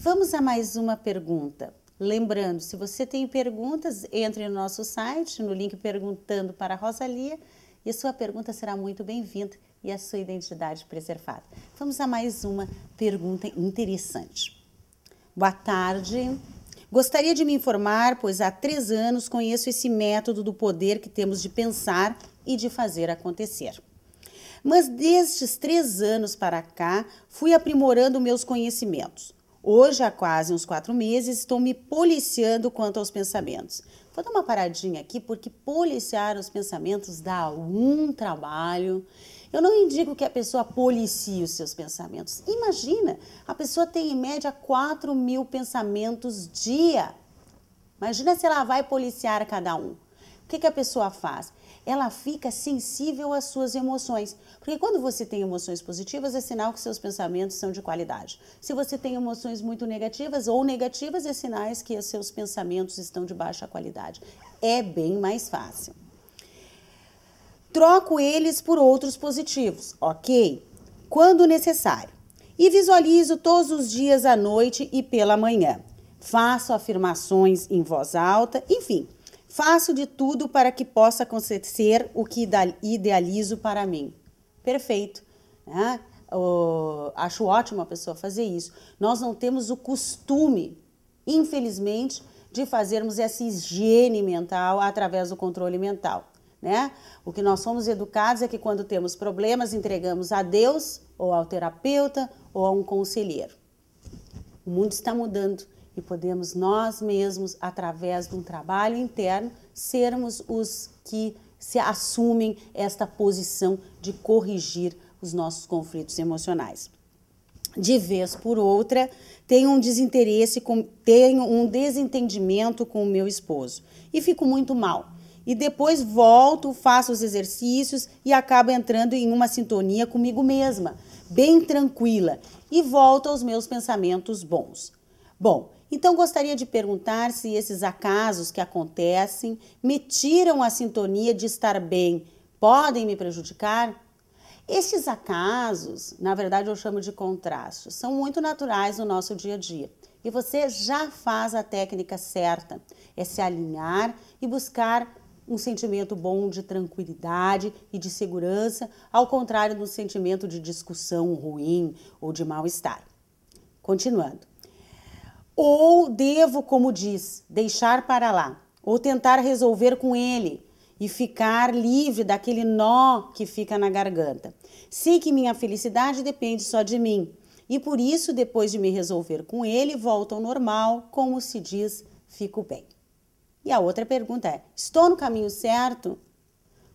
Vamos a mais uma pergunta. Lembrando, se você tem perguntas, entre no nosso site, no link Perguntando para a Rosalia, e a sua pergunta será muito bem-vinda e a sua identidade preservada. Vamos a mais uma pergunta interessante. Boa tarde. Gostaria de me informar, pois há 3 anos conheço esse método do poder que temos de pensar e de fazer acontecer. Mas destes 3 anos para cá, fui aprimorando meus conhecimentos. Hoje, há quase uns 4 meses, estou me policiando quanto aos pensamentos. Vou dar uma paradinha aqui, porque policiar os pensamentos dá um trabalho. Eu não indico que a pessoa policie os seus pensamentos. Imagina, a pessoa tem em média 4.000 pensamentos dia. Imagina se ela vai policiar cada um. O que a pessoa faz? Ela fica sensível às suas emoções. Porque quando você tem emoções positivas, é sinal que seus pensamentos são de qualidade. Se você tem emoções muito negativas ou negativas, é sinais que os seus pensamentos estão de baixa qualidade. É bem mais fácil. Troco eles por outros positivos, ok? Quando necessário. E visualizo todos os dias à noite e pela manhã. Faço afirmações em voz alta, enfim. Faço de tudo para que possa acontecer o que idealizo para mim. Perfeito. Né? Acho ótimo a pessoa fazer isso. Nós não temos o costume, infelizmente, de fazermos essa higiene mental através do controle mental. Né? O que nós somos educados é que quando temos problemas, entregamos a Deus, ou ao terapeuta, ou a um conselheiro. O mundo está mudando. E podemos nós mesmos, através de um trabalho interno, sermos os que se assumem esta posição de corrigir os nossos conflitos emocionais. De vez por outra, tenho um desentendimento com o meu esposo e fico muito mal. E depois volto, faço os exercícios e acabo entrando em uma sintonia comigo mesma, bem tranquila, e volto aos meus pensamentos bons. Bom, então gostaria de perguntar se esses acasos que acontecem me tiram a sintonia de estar bem, podem me prejudicar? Estes acasos, na verdade eu chamo de contrastes, são muito naturais no nosso dia a dia. E você já faz a técnica certa, é se alinhar e buscar um sentimento bom de tranquilidade e de segurança, ao contrário do sentimento de discussão ruim ou de mal-estar. Continuando. Ou devo, como diz, deixar para lá, ou tentar resolver com ele e ficar livre daquele nó que fica na garganta. Sei que minha felicidade depende só de mim e por isso, depois de me resolver com ele, volto ao normal, como se diz, fico bem. E a outra pergunta é, estou no caminho certo?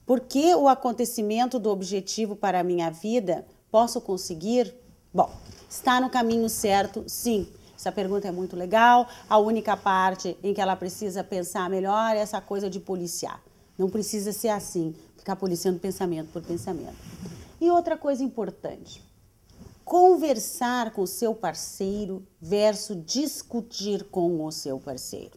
Por que o acontecimento do objetivo para a minha vida posso conseguir? Bom, está no caminho certo, sim. Essa pergunta é muito legal. A única parte em que ela precisa pensar melhor é essa coisa de policiar. Não precisa ser assim, ficar policiando pensamento por pensamento. E outra coisa importante, conversar com o seu parceiro versus discutir com o seu parceiro.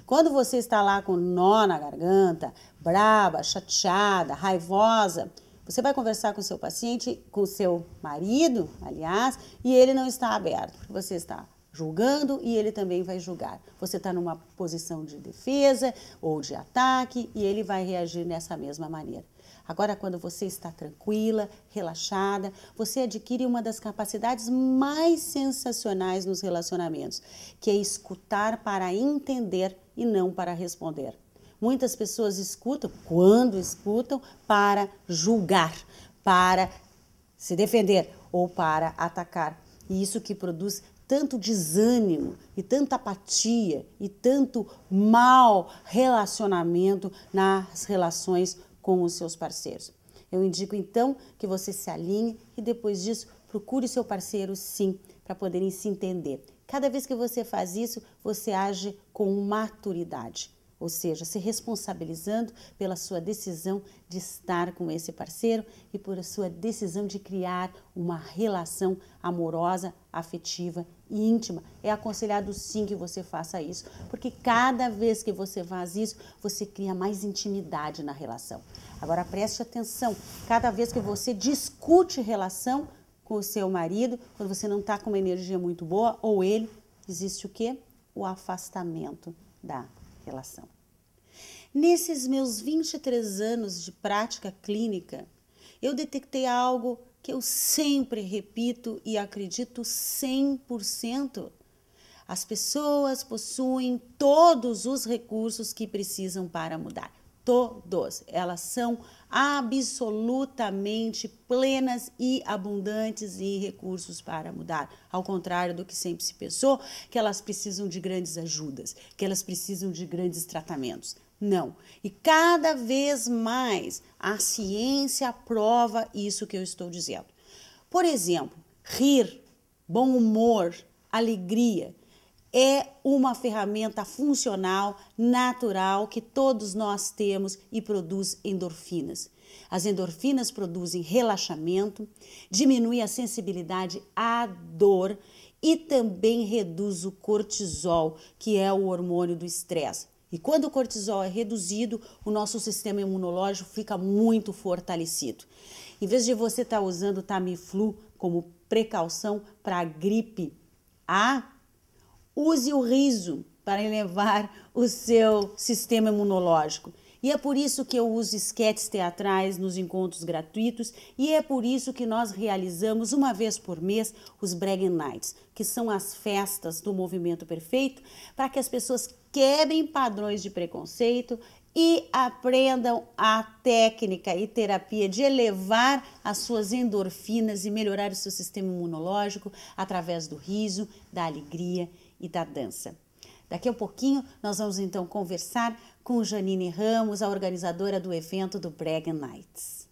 Quando você está lá com nó na garganta, braba, chateada, raivosa, você vai conversar com o seu paciente, com o seu marido, aliás, e ele não está aberto. Você está julgando e ele também vai julgar. Você está numa posição de defesa ou de ataque e ele vai reagir dessa mesma maneira. Agora, quando você está tranquila, relaxada, você adquire uma das capacidades mais sensacionais nos relacionamentos, que é escutar para entender e não para responder. Muitas pessoas escutam, quando escutam, para julgar, para se defender ou para atacar. E isso que produz tanto desânimo e tanta apatia e tanto mau relacionamento nas relações com os seus parceiros. Eu indico então que você se alinhe e depois disso procure seu parceiro sim, para poderem se entender. Cada vez que você faz isso, você age com maturidade. Ou seja, se responsabilizando pela sua decisão de estar com esse parceiro e por a sua decisão de criar uma relação amorosa, afetiva e íntima. É aconselhado sim que você faça isso, porque cada vez que você faz isso, você cria mais intimidade na relação. Agora preste atenção, cada vez que você discute relação com o seu marido, quando você não está com uma energia muito boa, ou ele, existe o quê? O afastamento da relação. Nesses meus 23 anos de prática clínica, eu detectei algo que eu sempre repito e acredito 100%. As pessoas possuem todos os recursos que precisam para mudar. Todos. Elas são absolutamente plenas e abundantes em recursos para mudar. Ao contrário do que sempre se pensou, que elas precisam de grandes ajudas, que elas precisam de grandes tratamentos. Não. E cada vez mais a ciência prova isso que eu estou dizendo. Por exemplo, rir, bom humor, alegria é uma ferramenta funcional, natural, que todos nós temos e produz endorfinas. As endorfinas produzem relaxamento, diminui a sensibilidade à dor e também reduz o cortisol, que é o hormônio do estresse. E quando o cortisol é reduzido, o nosso sistema imunológico fica muito fortalecido. Em vez de você estar usando o Tamiflu como precaução para a gripe A, use o riso para elevar o seu sistema imunológico. E é por isso que eu uso esquetes teatrais nos encontros gratuitos e é por isso que nós realizamos uma vez por mês os Bregen Nights, que são as festas do movimento perfeito, para que as pessoas quebrem padrões de preconceito e aprendam a técnica e terapia de elevar as suas endorfinas e melhorar o seu sistema imunológico através do riso, da alegria e da dança. Daqui a pouquinho nós vamos então conversar com Janine Ramos, a organizadora do evento do Bregen Nights.